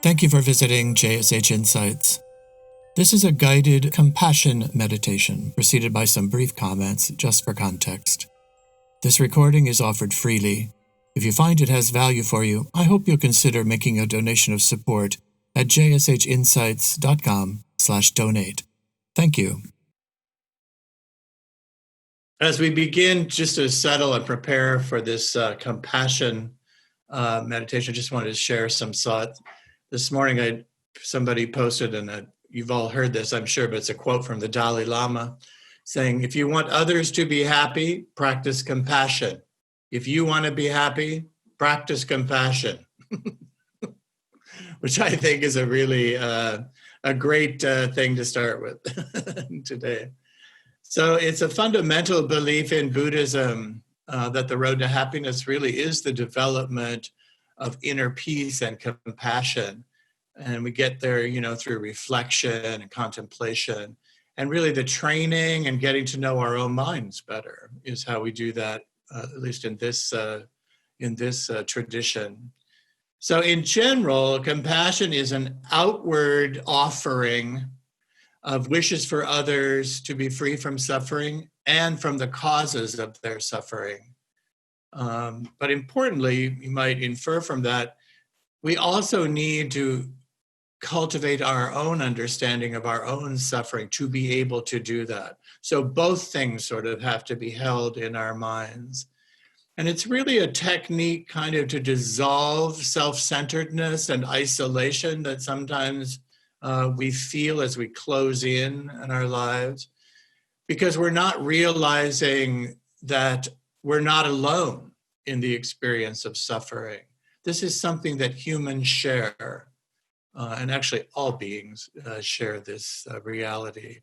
Thank you for visiting JSH Insights. This is a guided compassion meditation preceded by some brief comments just for context. This recording is offered freely. If you find it has value for you, I hope you'll consider making a donation of support at jshinsights.com/donate. Thank you. As we begin just to settle and prepare for this compassion meditation, I just wanted to share some thoughts. This morning, somebody posted, and you've all heard this, I'm sure, but it's a quote from the Dalai Lama saying, if you want others to be happy, practice compassion. If you want to be happy, practice compassion, which I think is a really a great thing to start with today. So it's a fundamental belief in Buddhism that the road to happiness really is the development of inner peace and compassion. And we get there, through reflection and contemplation. And really the training and getting to know our own minds better is how we do that, at least in this tradition. So in general, compassion is an outward offering of wishes for others to be free from suffering and from the causes of their suffering. But importantly, you might infer from that, we also need to cultivate our own understanding of our own suffering to be able to do that. So both things sort of have to be held in our minds. And it's really a technique kind of to dissolve self-centeredness and isolation that sometimes we feel as we close in our lives, because we're not realizing that we're not alone in the experience of suffering. This is something that humans share. And actually all beings share this reality.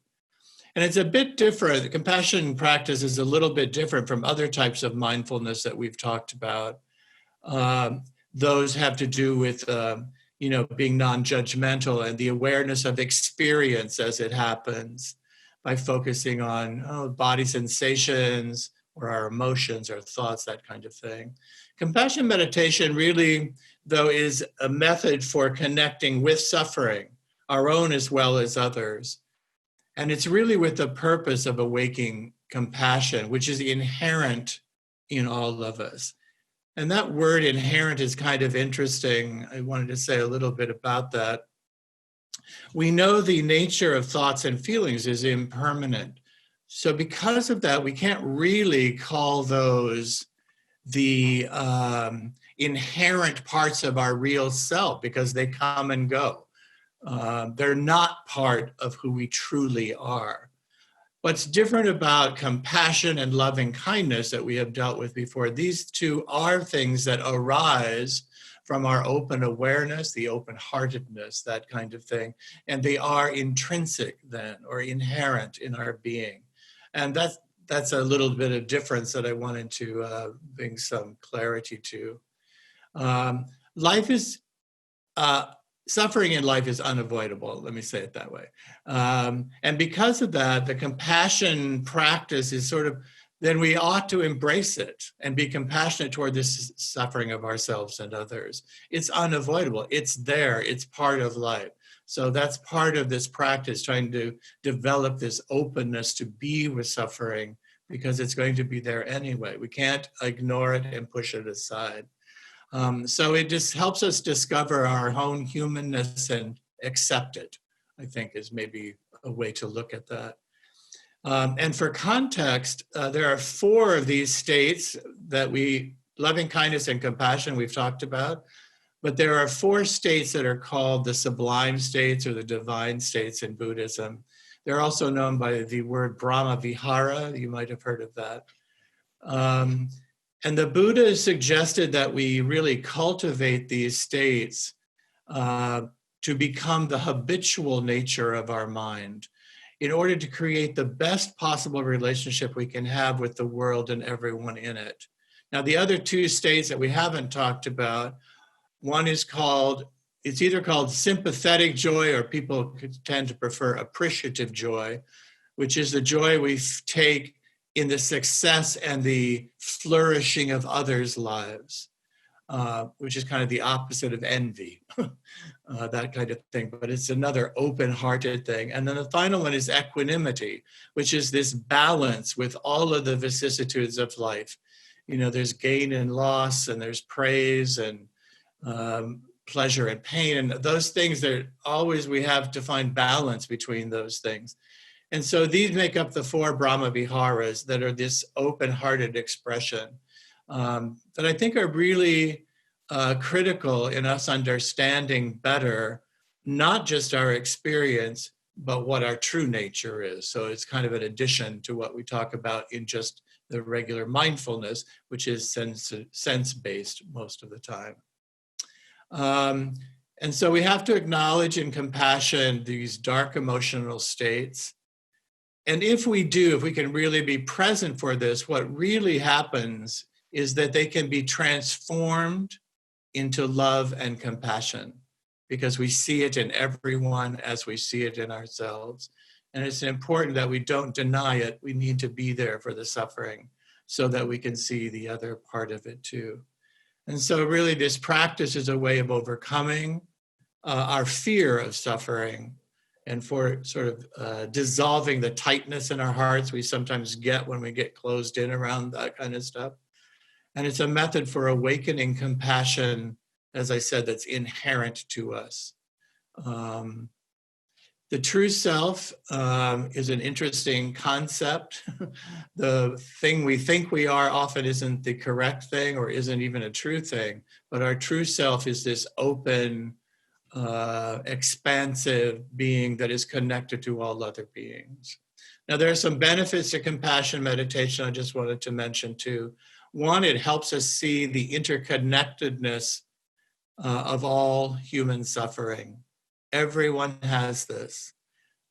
And it's a bit different. The compassion practice is a little bit different from other types of mindfulness that we've talked about. Those have to do with, being non-judgmental and the awareness of experience as it happens by focusing on body sensations or our emotions or thoughts, that kind of thing. Compassion meditation really, though, is a method for connecting with suffering, our own as well as others. And it's really with the purpose of awakening compassion, which is inherent in all of us. And that word inherent is kind of interesting. I wanted to say a little bit about that. We know the nature of thoughts and feelings is impermanent. So because of that, we can't really call those the inherent parts of our real self, because they come and go. They're not part of who we truly are. What's different about compassion and loving kindness that we have dealt with before, these two are things that arise from our open awareness, the open-heartedness, that kind of thing. And they are intrinsic then, or inherent in our being. And that's a little bit of difference that I wanted to bring some clarity to. Suffering in life is unavoidable, let me say it that way. And because of that, the compassion practice is then we ought to embrace it and be compassionate toward this suffering of ourselves and others. It's unavoidable, it's there, it's part of life. So that's part of this practice, trying to develop this openness to be with suffering, because it's going to be there anyway. We can't ignore it and push it aside. So it just helps us discover our own humanness and accept it, I think, is maybe a way to look at that. And for context, there are 4 of these states that loving kindness and compassion we've talked about, but there are 4 states that are called the sublime states or the divine states in Buddhism. They're also known by the word Brahma Vihara. You might have heard of that. And the Buddha suggested that we really cultivate these states to become the habitual nature of our mind in order to create the best possible relationship we can have with the world and everyone in it. Now, the other 2 states that we haven't talked about, one is it's either called sympathetic joy, or people tend to prefer appreciative joy, which is the joy we take in the success and the flourishing of others' lives, which is kind of the opposite of envy. that kind of thing. But it's another open-hearted thing. And then the final one is equanimity, which is this balance with all of the vicissitudes of life. You know, there's gain and loss, and there's praise and pleasure and pain, and those things that always we have to find balance between those things. And so these make up the four Brahma Viharas that are this open-hearted expression that I think are really critical in us understanding better, not just our experience, but what our true nature is. So it's kind of an addition to what we talk about in just the regular mindfulness, which is sense-based most of the time. And so we have to acknowledge in compassion these dark emotional states. And if we can really be present for this, what really happens is that they can be transformed into love and compassion, because we see it in everyone as we see it in ourselves. And it's important that we don't deny it. We need to be there for the suffering so that we can see the other part of it too. And so really this practice is a way of overcoming our fear of suffering, and for sort of dissolving the tightness in our hearts we sometimes get when we get closed in around that kind of stuff. And it's a method for awakening compassion, as I said, that's inherent to us. The true self is an interesting concept. The thing we think we are often isn't the correct thing or isn't even a true thing, but our true self is this open, expansive being that is connected to all other beings. Now, there are some benefits to compassion meditation I just wanted to mention too. One, it helps us see the interconnectedness of all human suffering. Everyone has this.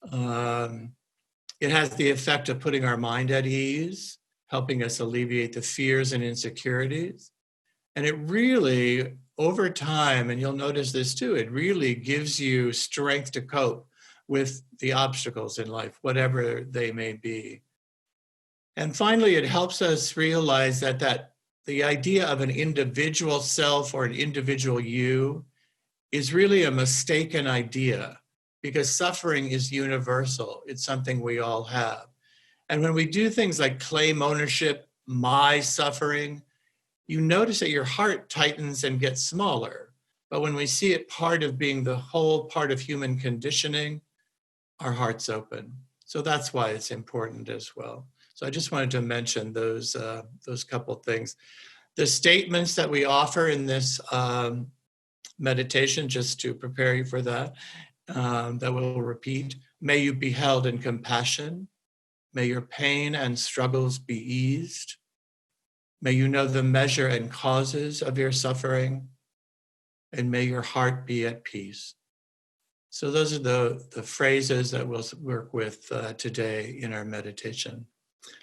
It has the effect of putting our mind at ease, helping us alleviate the fears and insecurities. And it really, over time, and you'll notice this too, it really gives you strength to cope with the obstacles in life, whatever they may be. And finally, it helps us realize that the idea of an individual self or an individual you is really a mistaken idea, because suffering is universal. It's something we all have. And when we do things like claim ownership, my suffering, you notice that your heart tightens and gets smaller. But when we see it part of being the whole part of human conditioning, our hearts open. So that's why it's important as well. So I just wanted to mention those couple things. The statements that we offer in this meditation, just to prepare you for that we'll repeat. May you be held in compassion. May your pain and struggles be eased. May you know the measure and causes of your suffering. And may your heart be at peace. So those are the phrases that we'll work with today in our meditation.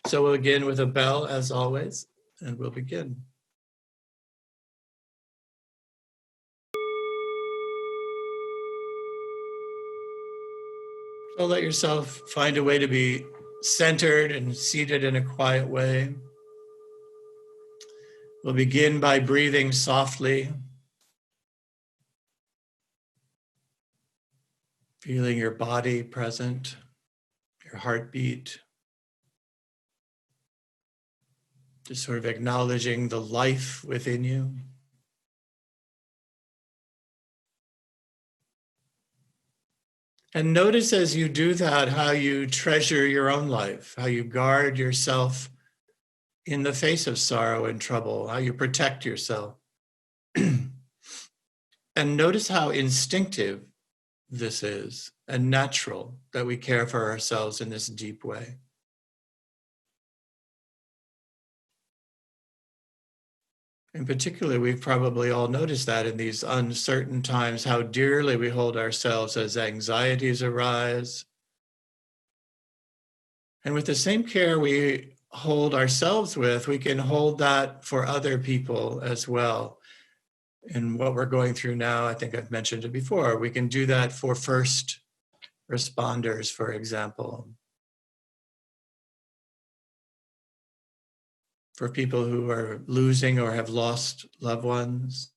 So we'll begin with a bell, as always, and we'll begin. So let yourself find a way to be centered and seated in a quiet way. We'll begin by breathing softly, feeling your body present, your heartbeat, just sort of acknowledging the life within you. And notice as you do that how you treasure your own life, how you guard yourself in the face of sorrow and trouble, how you protect yourself. And notice how instinctive this is and natural that we care for ourselves in this deep way. In particular, we've probably all noticed that in these uncertain times, how dearly we hold ourselves as anxieties arise. And with the same care we hold ourselves with, we can hold that for other people as well. In what we're going through now, I think I've mentioned it before, we can do that for first responders, for example. For people who are losing or have lost loved ones.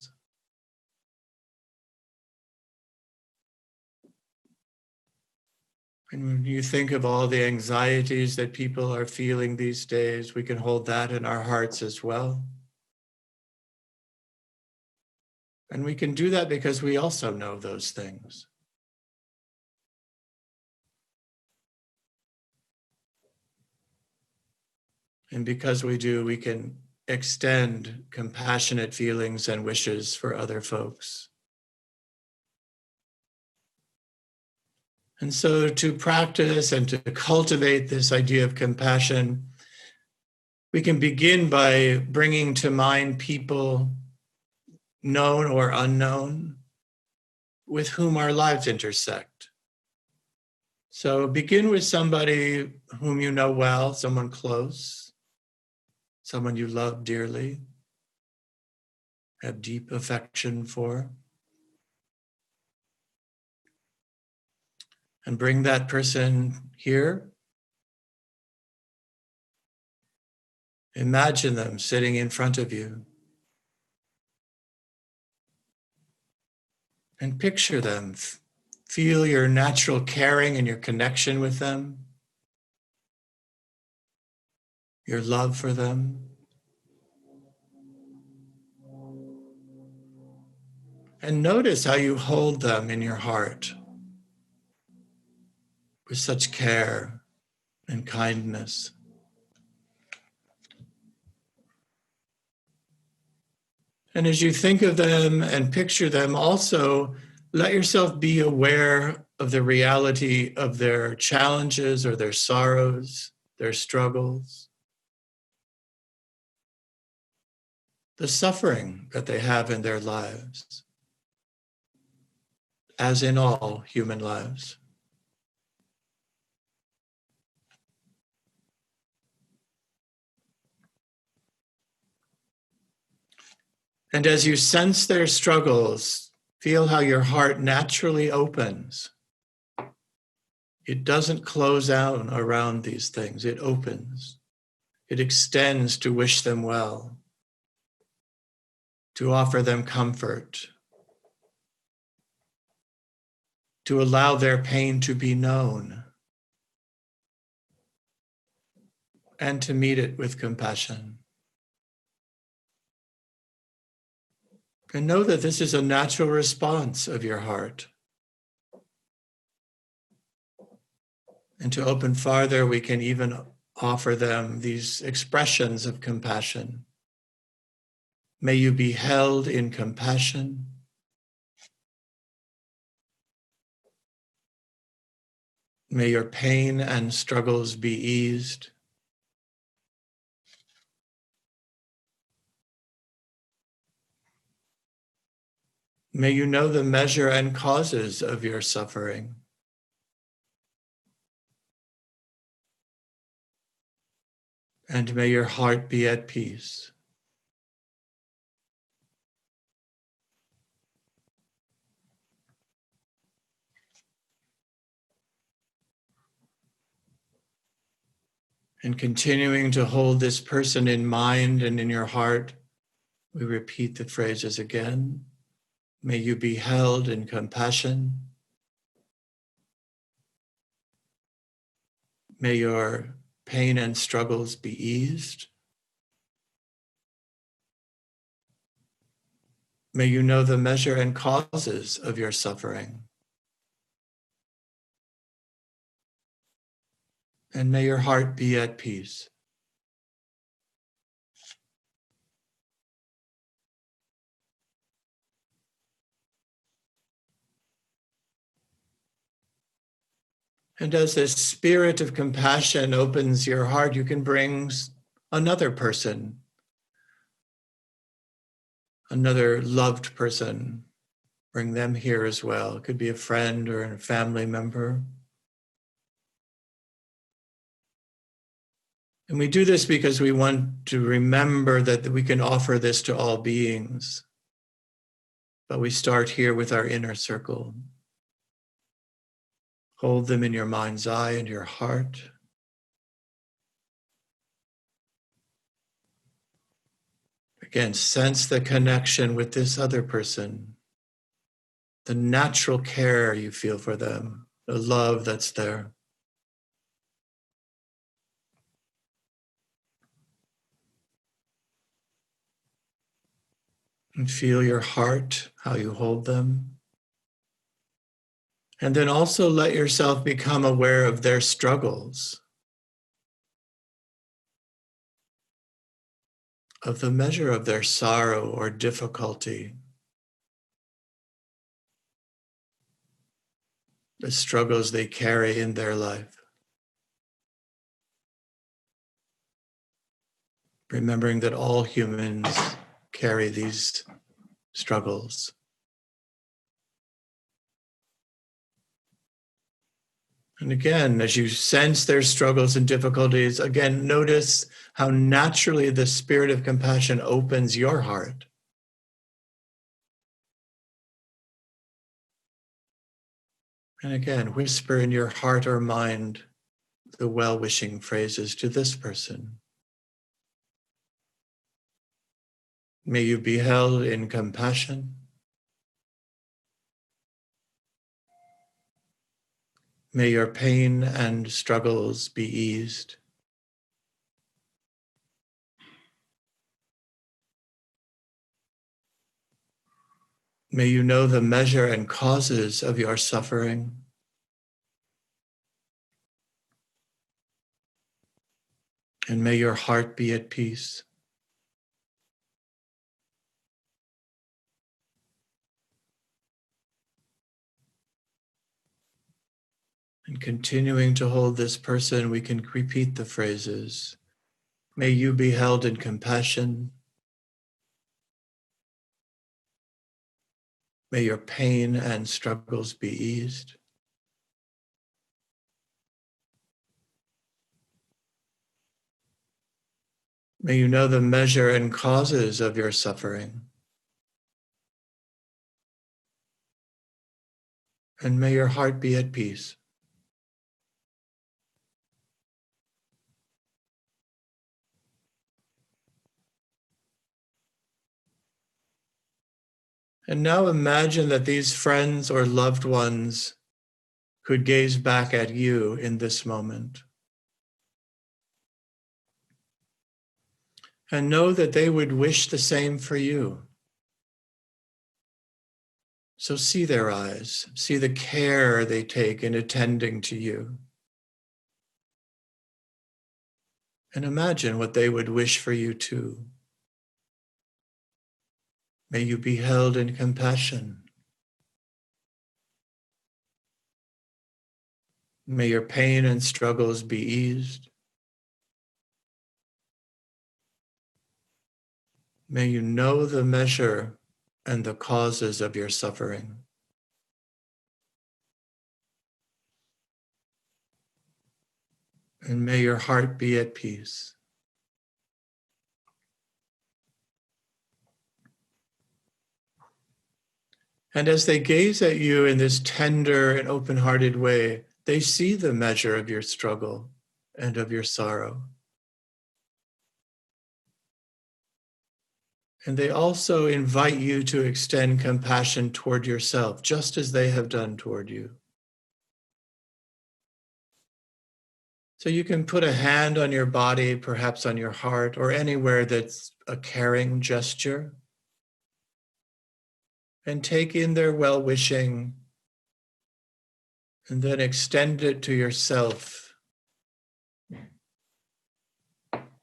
And when you think of all the anxieties that people are feeling these days, we can hold that in our hearts as well. And we can do that because we also know those things. And because we do, we can extend compassionate feelings and wishes for other folks. And so to practice and to cultivate this idea of compassion, we can begin by bringing to mind people, known or unknown, with whom our lives intersect. So begin with somebody whom you know well, someone close, someone you love dearly, have deep affection for. And bring that person here. Imagine them sitting in front of you. And picture them. Feel your natural caring and your connection with them, your love for them. And notice how you hold them in your heart with such care and kindness. And as you think of them and picture them, also let yourself be aware of the reality of their challenges or their sorrows, their struggles, the suffering that they have in their lives, as in all human lives. And as you sense their struggles, feel how your heart naturally opens. It doesn't close out around these things, it opens. It extends to wish them well, to offer them comfort, to allow their pain to be known, and to meet it with compassion. And know that this is a natural response of your heart. And to open farther, we can even offer them these expressions of compassion. May you be held in compassion. May your pain and struggles be eased. May you know the measure and causes of your suffering. And may your heart be at peace. And continuing to hold this person in mind and in your heart, we repeat the phrases again. May you be held in compassion. May your pain and struggles be eased. May you know the measure and causes of your suffering. And may your heart be at peace. And as this spirit of compassion opens your heart, you can bring another person, another loved person. Bring them here as well. It could be a friend or a family member. And we do this because we want to remember that we can offer this to all beings. But we start here with our inner circle. Hold them in your mind's eye and your heart. Again, sense the connection with this other person, the natural care you feel for them, the love that's there. And feel your heart, how you hold them. And then also let yourself become aware of their struggles, of the measure of their sorrow or difficulty, the struggles they carry in their life. Remembering that all humans carry these struggles. And again, as you sense their struggles and difficulties, again, notice how naturally the spirit of compassion opens your heart. And again, whisper in your heart or mind the well-wishing phrases to this person. May you be held in compassion. May your pain and struggles be eased. May you know the measure and causes of your suffering. And may your heart be at peace. And continuing to hold this person, we can repeat the phrases. May you be held in compassion. May your pain and struggles be eased. May you know the measure and causes of your suffering. And may your heart be at peace. And now imagine that these friends or loved ones could gaze back at you in this moment. And know that they would wish the same for you. So see their eyes, see the care they take in attending to you. And imagine what they would wish for you too. May you be held in compassion. May your pain and struggles be eased. May you know the measure and the causes of your suffering. And may your heart be at peace. And as they gaze at you in this tender and open-hearted way, they see the measure of your struggle and of your sorrow. And they also invite you to extend compassion toward yourself, just as they have done toward you. So you can put a hand on your body, perhaps on your heart, or anywhere that's a caring gesture, and take in their well-wishing, and then extend it to yourself.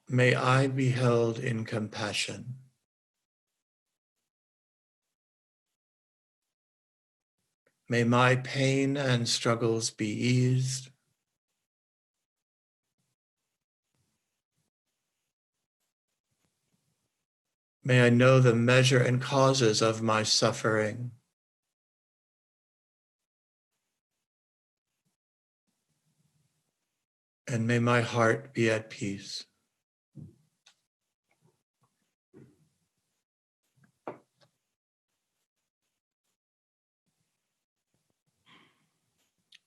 May I be held in compassion. May my pain and struggles be eased. May I know the measure and causes of my suffering. And may my heart be at peace.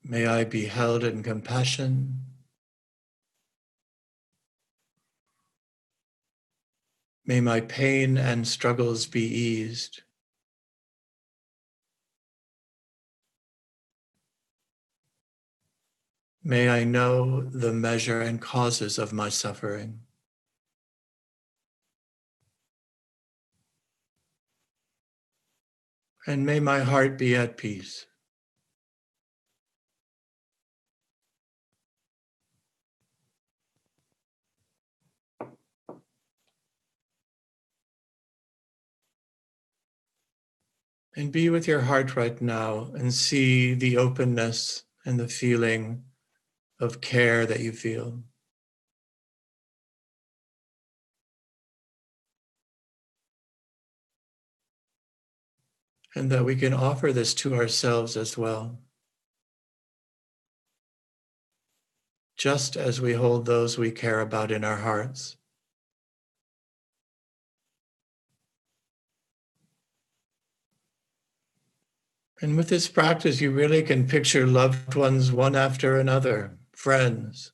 May I be held in compassion. May my pain and struggles be eased. May I know the measure and causes of my suffering. And may my heart be at peace. And be with your heart right now and see the openness and the feeling of care that you feel. And that we can offer this to ourselves as well. Just as we hold those we care about in our hearts. And with this practice, you really can picture loved ones one after another, friends,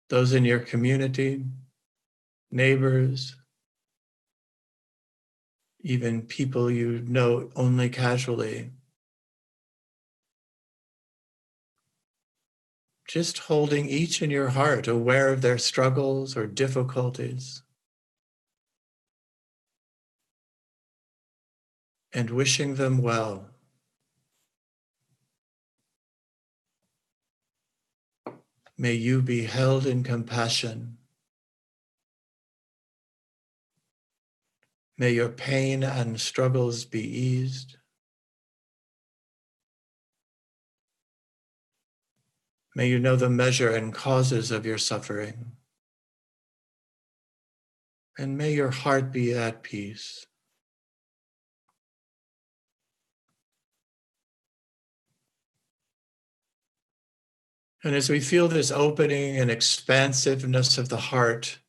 those in your community, neighbors, even people you know only casually. Just holding each in your heart, aware of their struggles or difficulties, and wishing them well. May you be held in compassion. May your pain and struggles be eased. May you know the measure and causes of your suffering. And may your heart be at peace. And as we feel this opening and expansiveness of the heart,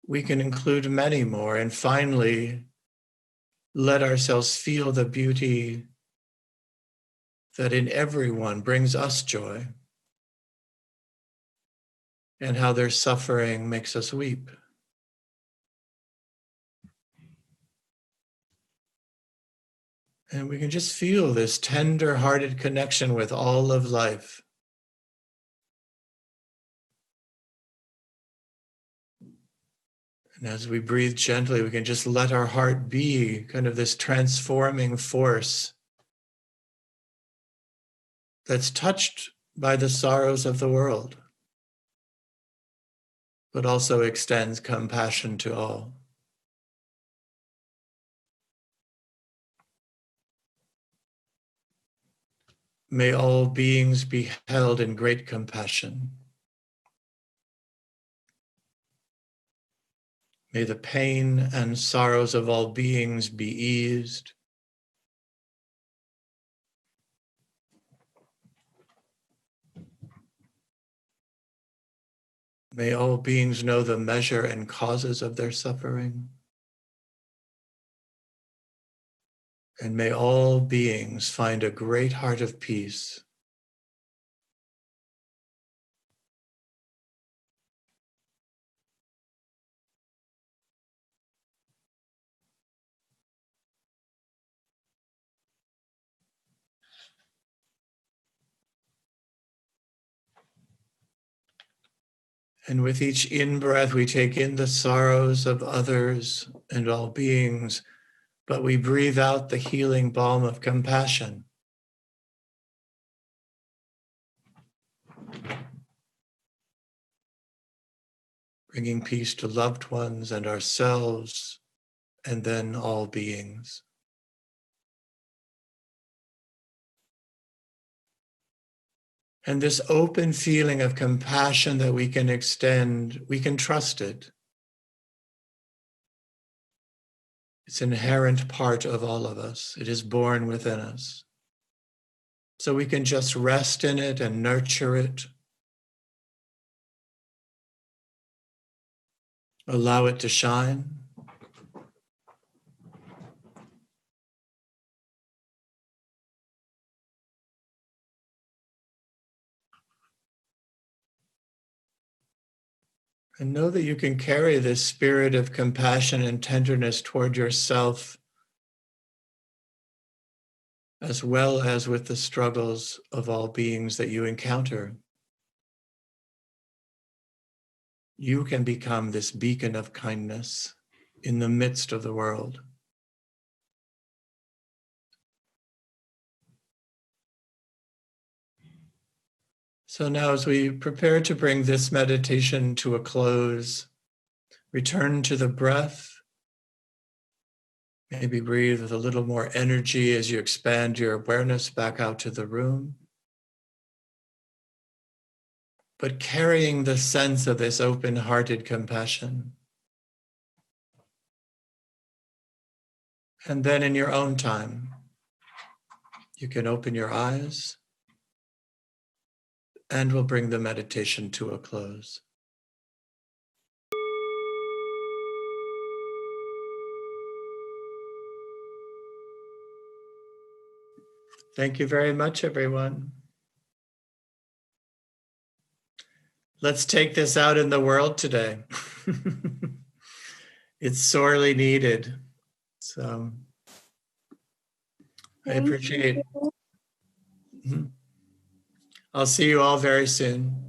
we can include many more. And finally, let ourselves feel the beauty that in everyone brings us joy, and how their suffering makes us weep. And we can just feel this tender-hearted connection with all of life. And as we breathe gently, we can just let our heart be kind of this transforming force that's touched by the sorrows of the world, but also extends compassion to all. May all beings be held in great compassion. May the pain and sorrows of all beings be eased. May all beings know the measure and causes of their suffering. And may all beings find a great heart of peace. And with each in-breath, we take in the sorrows of others and all beings, but we breathe out the healing balm of compassion. Bringing peace to loved ones and ourselves, and then all beings. And this open feeling of compassion that we can extend, we can trust it. It's an inherent part of all of us. It is born within us. So we can just rest in it and nurture it. Allow it to shine. And know that you can carry this spirit of compassion and tenderness toward yourself, as well as with the struggles of all beings that you encounter. You can become this beacon of kindness in the midst of the world. So now, as we prepare to bring this meditation to a close, return to the breath. Maybe breathe with a little more energy as you expand your awareness back out to the room. But carrying the sense of this open-hearted compassion. And then in your own time, you can open your eyes and we'll bring the meditation to a close. Thank you very much, everyone. Let's take this out in the world today. It's sorely needed. So I appreciate. I'll see you all very soon.